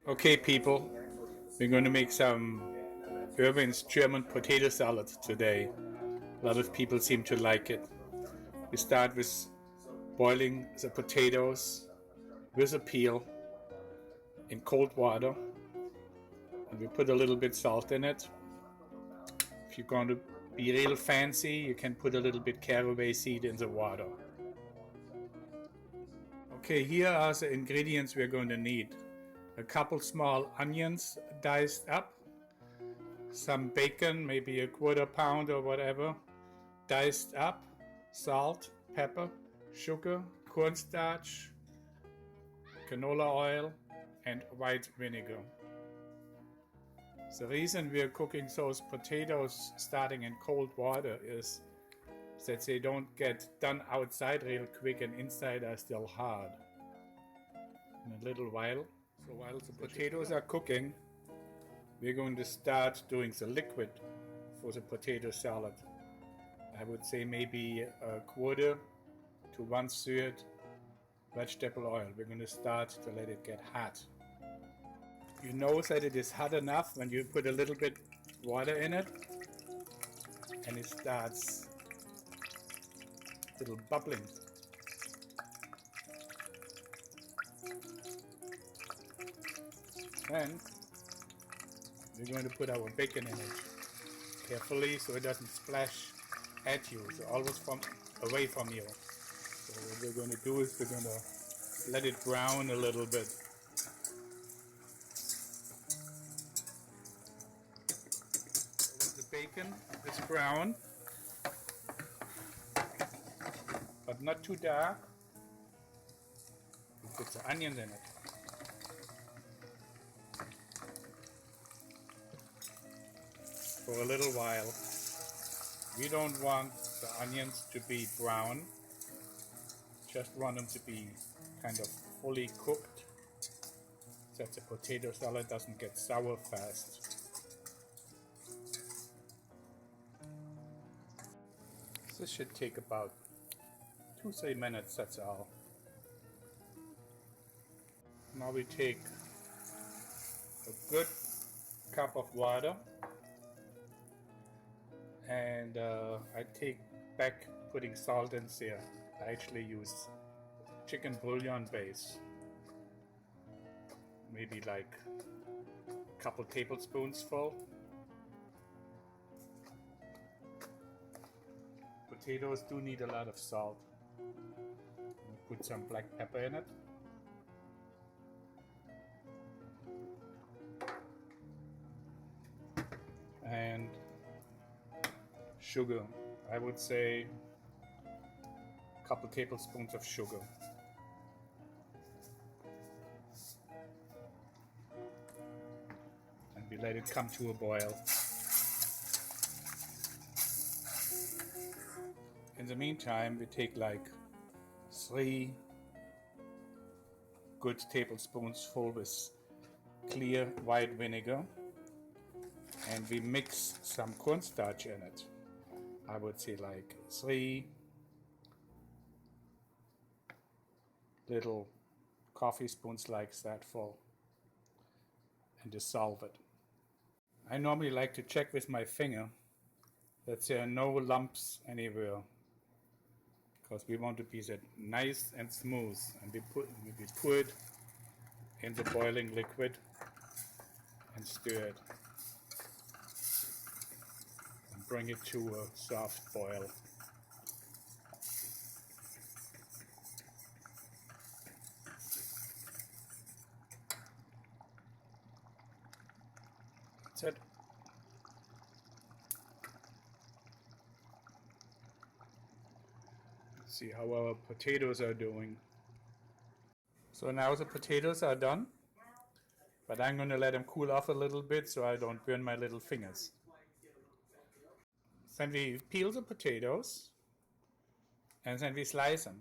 Okay, people, we're going to make some Erwin's German potato salad today. A lot of people seem to like it. We start with boiling the potatoes with a peel in cold water, and we put a little bit salt in it. If you're going to be real fancy, you can put a little bit caraway seed in the water. Okay, here are the ingredients we're going to need. A couple small onions diced up, some bacon, maybe a quarter pound or whatever, diced up, salt, pepper, sugar, cornstarch, canola oil, and white vinegar. The reason we are cooking those potatoes starting in cold water is that they don't get done outside real quick and inside are still hard. In a little while, so while the potatoes are cooking, we're going to start doing the liquid for the potato salad. I would say maybe a quarter to 1/3 vegetable oil. We're going to start to let it get hot. You know that it is hot enough when you put a little bit water in it and it starts little bubbling. Then we're going to put our bacon in it carefully so it doesn't splash at you, so always away from you. So what we're going to do is we're going to let it brown a little bit. So when the bacon is brown, but not too dark, we put the onions in it. For a little while. We don't want the onions to be brown, just want them to be kind of fully cooked so that the potato salad doesn't get sour fast. This should take about 2-3 minutes, that's all. Now we take a good cup of water and I take back putting salt in there. I actually use chicken bouillon base, maybe like a couple tablespoons full. Potatoes do need a lot of salt. Put some black pepper in it. And sugar. I would say a couple tablespoons of sugar. And we let it come to a boil. In the meantime, we take like 3 good tablespoons full with clear white vinegar, and we mix some cornstarch in it. I would say like 3 little coffee spoons like that full, and dissolve it. I normally like to check with my finger that there are no lumps anywhere, because we want to be that nice and smooth, and we pour it in the boiling liquid and stir it and bring it to a soft boil. That's it. Let's see how our potatoes are doing. So now the potatoes are done, but I'm going to let them cool off a little bit so I don't burn my little fingers. Then we peel the potatoes and then we slice them.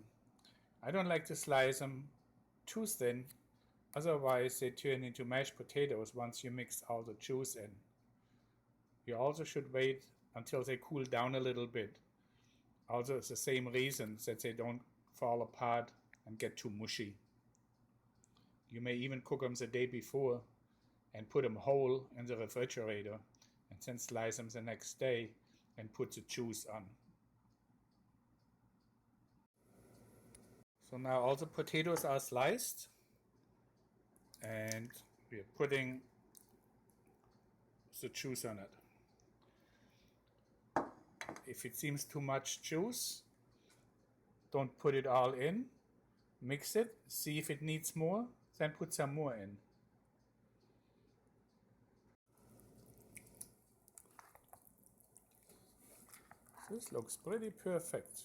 I don't like to slice them too thin, otherwise they turn into mashed potatoes once you mix all the juice in. You also should wait until they cool down a little bit. Also, it's the same reason that they don't fall apart and get too mushy. You may even cook them the day before and put them whole in the refrigerator and then slice them the next day and put the juice on. So now all the potatoes are sliced and we are putting the juice on it. If it seems too much juice, don't put it all in. Mix it, see if it needs more, then put some more in. This looks pretty perfect.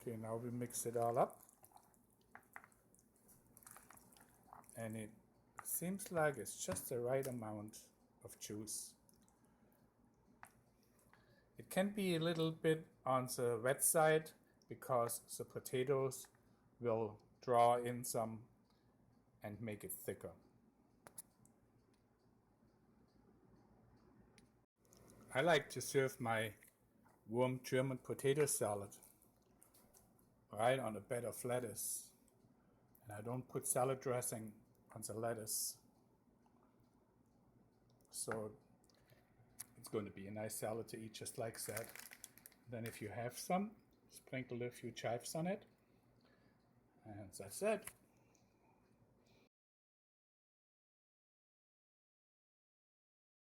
Okay, now we mix it all up. And it seems like it's just the right amount of juice. It can be a little bit on the wet side because the potatoes will draw in some and make it thicker. I like to serve my warm German potato salad right on a bed of lettuce. And I don't put salad dressing on the lettuce. So it's going to be a nice salad to eat just like that. Then if you have some, sprinkle a few chives on it. And that's it.